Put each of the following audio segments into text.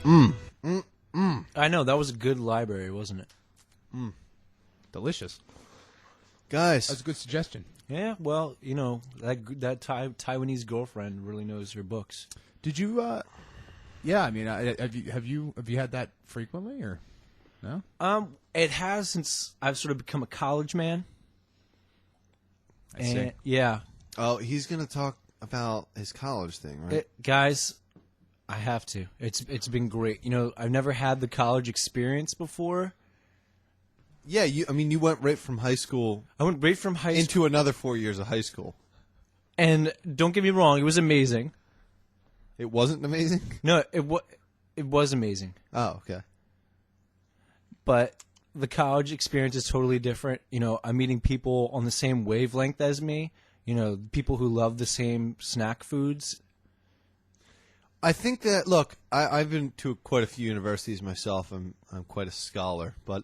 I know, that was a good library, wasn't it? Delicious. Guys. That's a good suggestion. Yeah, well, you know, that Taiwanese girlfriend really knows her books. Did you, yeah, I mean, have you had that frequently, or no? It has, since I've sort of become a college man. I see. Yeah. Oh, he's going to talk about his college thing, right? Guys, I have to. It's been great. You know, I've never had the college experience before. Yeah, you went right from high school. I went right from high school into another 4 years of high school. And don't get me wrong, it was amazing. It wasn't amazing? No, it was amazing. Oh, okay. But the college experience is totally different. You know, I'm meeting people on the same wavelength as me. You know, people who love the same snack foods. I think that, look, I've been to quite a few universities myself. I'm quite a scholar, but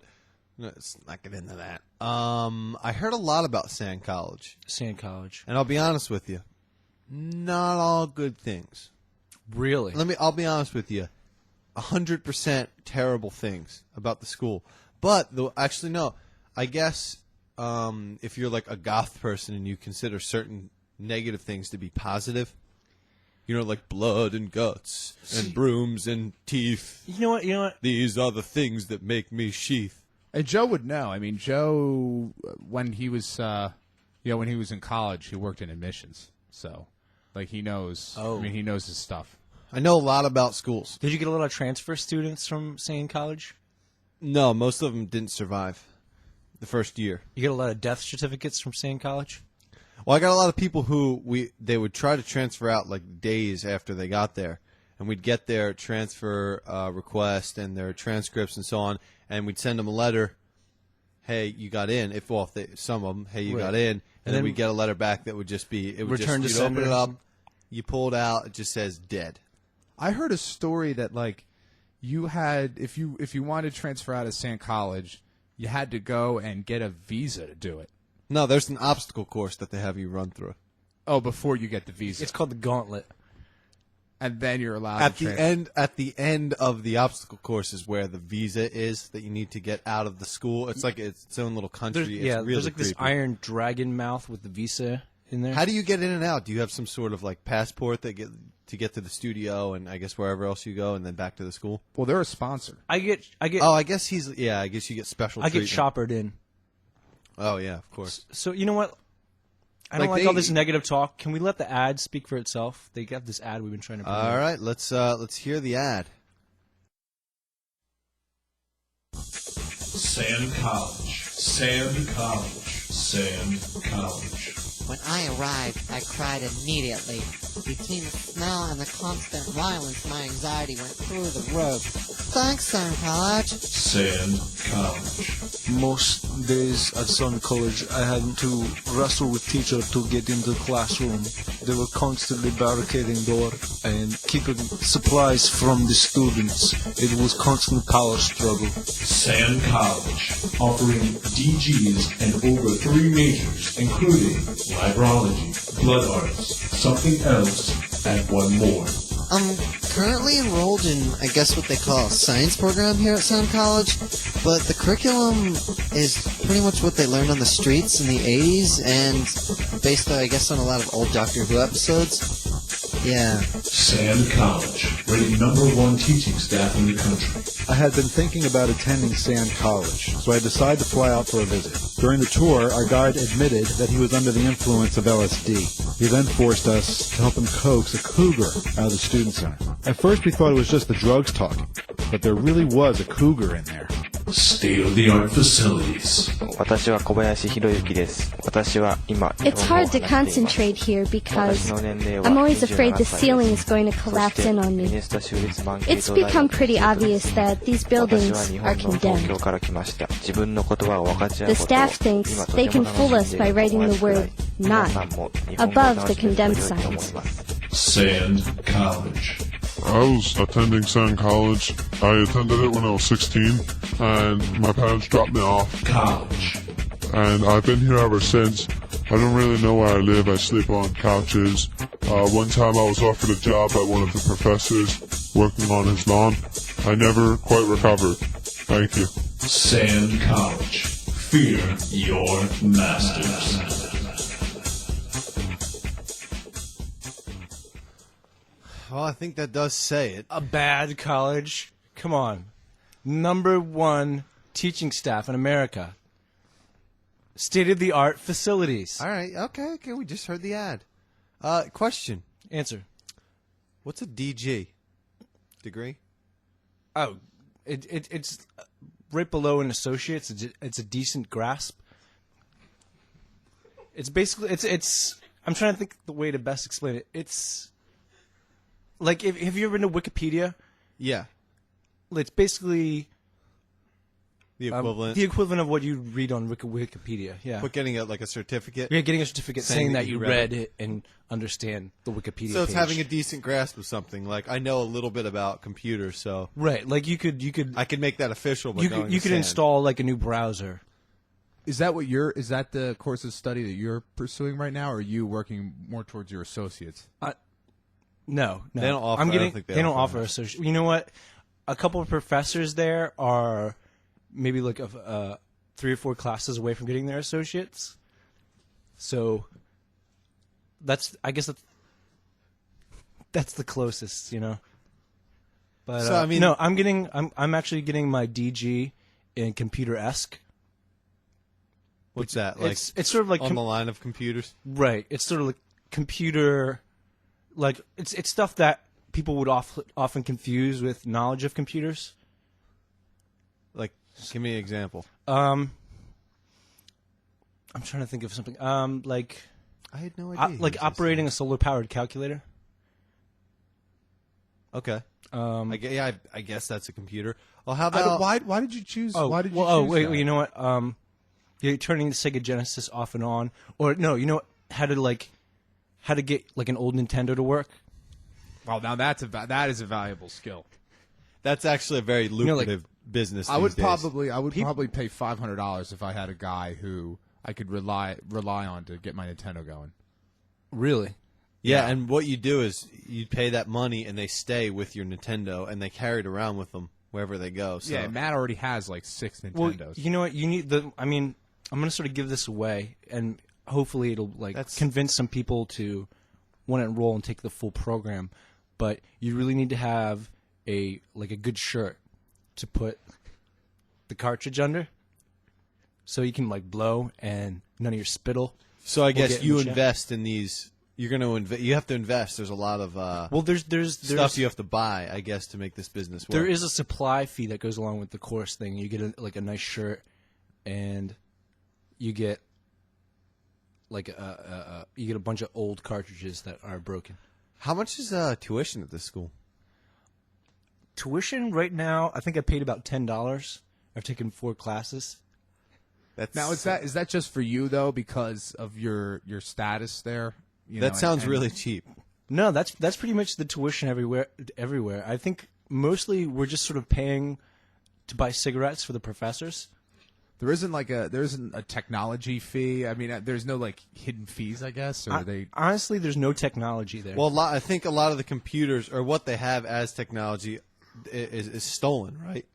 let's not get into that. I heard a lot about Sand College. Sand College. And I'll be honest with you, not all good things. Really? I'll be honest with you, 100% terrible things about the school. But, actually, no, I guess if you're like a goth person and you consider certain negative things to be positive, you know, like blood and guts and brooms and teeth. You know what? These are the things that make me sheath. And Joe would know. I mean, Joe, when he was, when he was in college, he worked in admissions. So, like, he knows. Oh. I mean, he knows his stuff. I know a lot about schools. Did you get a lot of transfer students from Sand College? No, most of them didn't survive the first year. You get a lot of death certificates from Sand College? Well, I got a lot of people who they would try to transfer out like days after they got there, and we'd get their transfer request and their transcripts and so on, and we'd send them a letter. Hey, you got in. Some of them, hey, you got in, and then we'd get a letter back that would just be return to you'd sender. open it up, you pull it out, it just says dead. I heard a story that like you had if you wanted to transfer out of Sand College, you had to go and get a visa to do it. No, there's an obstacle course that they have you run through. Oh, before you get the visa. It's called the Gauntlet. And then you're allowed At to at the end of the obstacle course is where the visa is that you need to get out of the school. It's like its own little country. There's like this iron dragon mouth with the visa in there. How do you get in and out? Do you have some sort of like passport to get to the studio and I guess wherever else you go and then back to the school? Well, they're a sponsor. I get. Oh, I guess you get special. I treatment. get shoppered in. Oh yeah, of course. So you know what? I don't like all this negative talk. Can we let the ad speak for itself? They got this ad we've been trying to promote. All right, let's hear the ad. Sand College. Sand College. Sand College. When I arrived, I cried immediately. Between the smell and the constant violence, my anxiety went through the roof. Thanks, Sand College. Sand College. Most days at Sand College, I had to wrestle with teacher to get into the classroom. They were constantly barricading door and keeping supplies from the students. It was constant power struggle. Sand College, offering DGs and over 3 majors, including librology, blood arts, something else, and one more. I'm currently enrolled in, I guess what they call a science program here at Sand College, but the curriculum is pretty much what they learned on the streets in the 80s and based, I guess, on a lot of old Doctor Who episodes. Yeah. Sand College, rated #1 teaching staff in the country. I had been thinking about attending Sand College, so I decided to fly out for a visit. During the tour, our guide admitted that he was under the influence of LSD. He then forced us to help him coax a cougar out of the student center. At first we thought it was just the drugs talking, but there really was a cougar in there. State-of-the-art facilities. It's hard to concentrate here because I'm always afraid the ceiling is going to collapse in on me. It's become pretty obvious that these buildings are condemned. The staff thinks they can fool us by writing the word "not" above the condemned signs. Sand College. I was attending Sand College. I attended it when I was 16, and my parents dropped me off. College. And I've been here ever since. I don't really know where I live. I sleep on couches. One time I was offered a job by one of the professors. working on his lawn. I never quite recovered. Thank you. Sand College. Fear your masters. Well, I think that does say it. A bad college? Come on. #1 teaching staff in America. State-of-the-art facilities. All right. Okay. We just heard the ad. Question. Answer. What's a DG? Degree? Oh, it's right below an associate's. It's a decent grasp. It's basically it's. I'm trying to think the way to best explain it. It's like have you ever been to Wikipedia? Yeah. It's basically The equivalent. the equivalent of what you read on Wikipedia. Yeah. But getting a certificate. Yeah, getting a certificate saying that you read it. it and understand the Wikipedia. So it's page. having a decent grasp of something. Like I know a little bit about computers, so right. Like you could I could make that official. By you going could, you to could SAN. install like a new browser. Is that the course of study that you're pursuing right now, or are you working more towards your associates? No. They don't offer. I'm I getting. don't think They don't offer that. associate. You know what? A couple of professors there are maybe like 3 or 4 classes away from getting their associates. So I guess that's the closest, you know. But So, I mean- no, I'm actually getting my DG in computer-esque. What's that? Like It's sort of like on the line of computers. right. It's sort of like computer, like it's stuff that people would often confuse with knowledge of computers. Like, give me an example. I'm trying to think of something. Like I had no idea. like operating a solar-powered calculator. Okay. Um, I guess that's a computer. Well, how I about don't- why did you choose? oh, why did you well, choose wait, that? you know what? You're turning the Sega Genesis off and on, or no, you know what? How to get like an old Nintendo to work. Well, now that is a valuable skill. that's actually a very know, like- lucrative business. I would these days. probably pay $500 if I had a guy who I could rely on to get my Nintendo going. Really? Yeah, and what you do is you pay that money, and they stay with your Nintendo, and they carry it around with them wherever they go. So. Yeah, Matt already has like 6 Nintendos. Well, you know what? You need I mean, I'm gonna sort of give this away, and hopefully it'll convince some people to want to enroll and take the full program. But you really need to have a good shirt to put the cartridge under, so you can blow and none of your spittle. So I guess get in you the shaft. invest in these. You're going to you have to invest. There's a lot of Well, there's stuff you have to buy, I guess, to make this business work. There is a supply fee that goes along with the course thing. You get a nice shirt, and you get you get a bunch of old cartridges that are broken. How much is tuition at this school? Tuition right now, I think I paid about $10. I've taken 4 classes. That's Now is that just for you though because of your status there? that sounds really cheap. No, that's pretty much the tuition everywhere. I think mostly we're just sort of paying to buy cigarettes for the professors. There isn't a technology fee. I mean, there's no hidden fees, I guess, or they. Honestly, there's no technology there. Well, I think a lot of the computers or what they have as technology is stolen, right?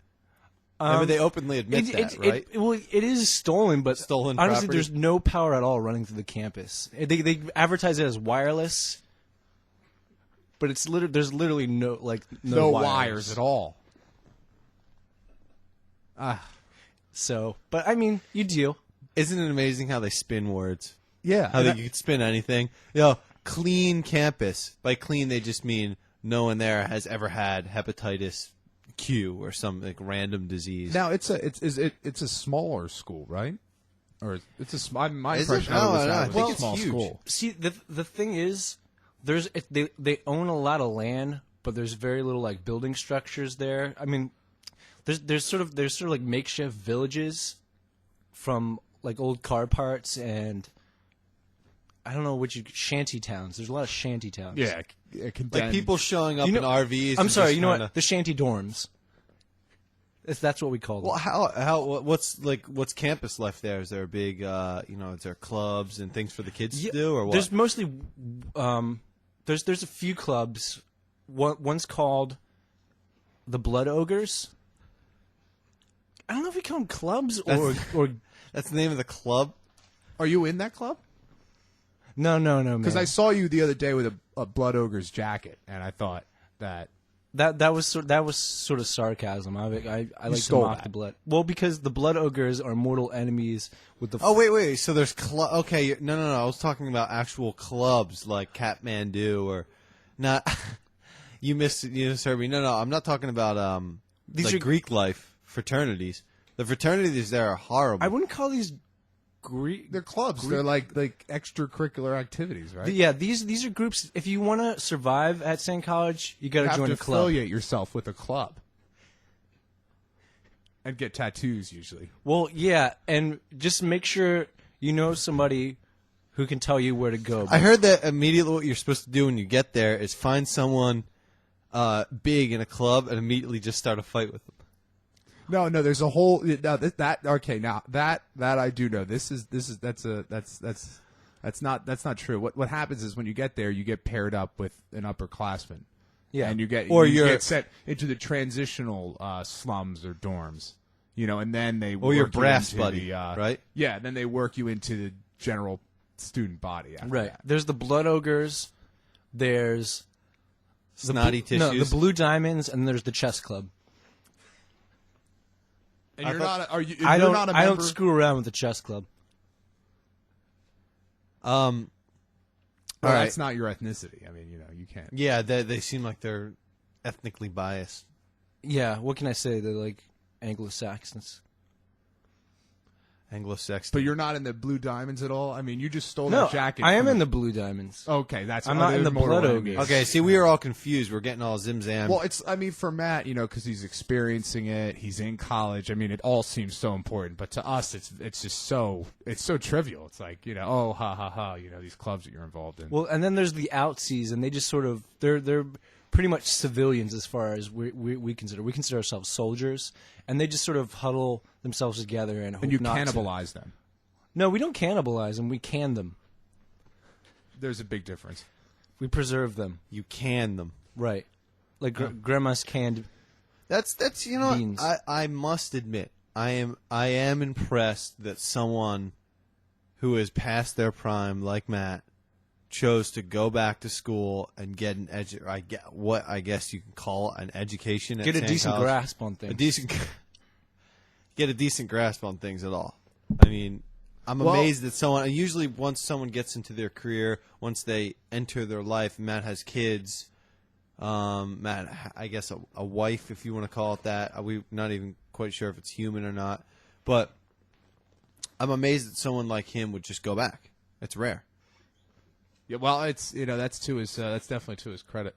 I mean, they openly admit that, right? It is stolen, but Stolen honestly, property? there's no power at all running through the campus. They advertise it as wireless, but there's literally no No wires. wires at all. So, but I mean, you deal. Isn't it amazing how they spin words? Yeah. How you could spin anything. Clean campus. By clean, they just mean no one there has ever had hepatitis Q or some random disease. Now it's a smaller school, right? Or it's my Is impression it? of it was No, that I it was think a it's small huge. school. See, the thing is, they own a lot of land, but there's very little building structures there. I mean, there's sort of makeshift villages from old car parts and I don't know shanty towns. There's a lot of shanty towns. Yeah, like people showing up in RVs. I'm and sorry, just you know trying what? to- The shanty dorms. That's what we call them. Well, what's campus life there? Is there a big, is there clubs and things for the kids to do, or what? There's mostly, there's a few clubs. One's called the Blood Ogres. I don't know if we call them clubs or That's the name of the club? Are you in that club? No, Because I saw you the other day with a Blood Ogre's jacket, and I thought that that was sort of sarcasm. I like to stole mock that. the blood. Well, because the Blood Ogres are mortal enemies with the. Oh, wait. So there's okay, no. I was talking about actual clubs like Kathmandu or not. You misheard me. No. I'm not talking about These like are Greek life fraternities. The fraternities there are horrible. I wouldn't call these Greek. they're clubs. They're like extracurricular activities, right? Yeah, these are groups. If you want to survive at St. College, you got You to have join to a club. affiliate yourself with a club and get tattoos usually. Well, yeah, and just make sure you know somebody who can tell you where to go. I heard that immediately what you're supposed to do when you get there is find someone big in a club and immediately just start a fight with them. No, there's a whole that okay. Now that I do know. That's not true. What happens is when you get there, you get paired up with an upperclassman. Yeah, and you get get sent into the transitional slums or dorms. And then they Or work your you brass into buddy, right? Yeah, then they work you into the general student body. After right. that. There's the Blood Ogres. There's Snotty tissues. No, the Blue Diamonds, and there's the Chess Club. And you're not. Are you? I you're don't. Not a I don't member? screw around with the Chess Club. Well, all right. that's not your ethnicity. I mean, you can't. Yeah, they seem like they're ethnically biased. Yeah. What can I say? They're like Anglo-Saxons. Anglo-Saxon. But you're not in the Blue Diamonds at all. I mean, you just stole No, that jacket. I am from in the Blue Diamonds. Okay, that's. I'm not in the mortal Blood enemies. Ogres. Okay, see, we were all confused. We're getting all zim-zam. Well, for Matt, because he's experiencing it, he's in college. I mean, it all seems so important, but to us, it's just so trivial. It's like, oh, ha, ha, ha, these clubs that you're involved in. Well, and then there's the outsies, and they just sort of they're pretty much civilians as far as we consider. We consider ourselves soldiers, and they just sort of huddle themselves together and hope and you not cannibalize them. No, we don't cannibalize them. We can them. There's a big difference. We preserve them. You can them. Right. Like grandma's canned. That's beans. I must admit, I am impressed that someone who is past their prime, like Matt, chose to go back to school and get what I guess you can call an education. Get a St. decent College. grasp on things. Get a decent grasp on things at all. I mean, I'm amazed that someone. Usually, once someone gets into their career, once they enter their life, Matt has kids. Matt, I guess a wife, if you want to call it that. We're not even quite sure if it's human or not. But I'm amazed that someone like him would just go back. It's rare. Yeah, well, it's that's definitely to his credit.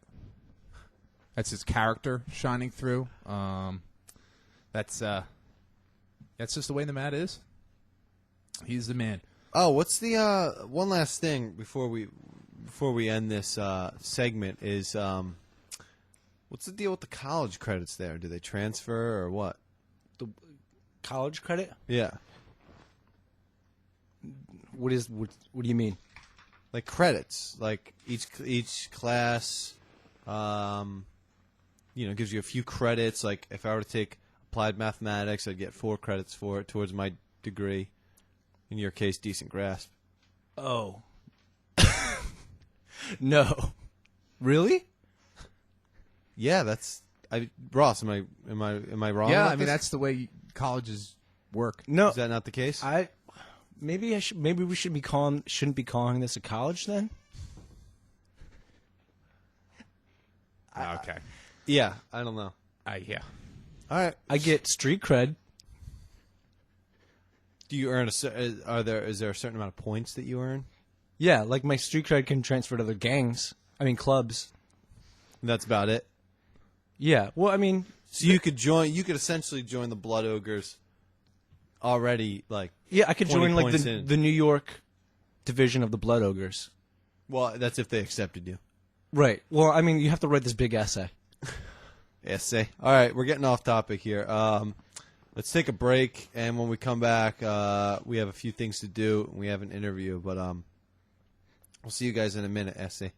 That's his character shining through. That's just the way the Matt is. He's the man. Oh, what's the one last thing before we end this segment is what's the deal with the college credits there? Do they transfer or what? The college credit? Yeah. What do you mean? Like credits, like each class, gives you a few credits. Like if I were to take applied mathematics, I'd get 4 credits for it towards my degree. In your case, decent grasp. Oh. No. Really? Yeah, that's Ross. Am I wrong? Yeah, about I mean this? that's the way colleges work. No. Is that not the case? Maybe we shouldn't be calling this a college then? Okay. Yeah, I don't know. Yeah. All right. I get street cred. Do you earn is there a certain amount of points that you earn? Yeah, like my street cred can transfer to other clubs. And that's about it. Yeah, well, I mean, so you could essentially join the Blood Ogres already, like yeah, I could 20 join like points the in. New York division of the Blood Ogres. Well, that's if they accepted you. Right. Well, I mean, you have to write this big essay. Essay. All right, we're getting off topic here. Let's take a break, and when we come back, we have a few things to do. We have an interview, but we'll see you guys in a minute, Essay.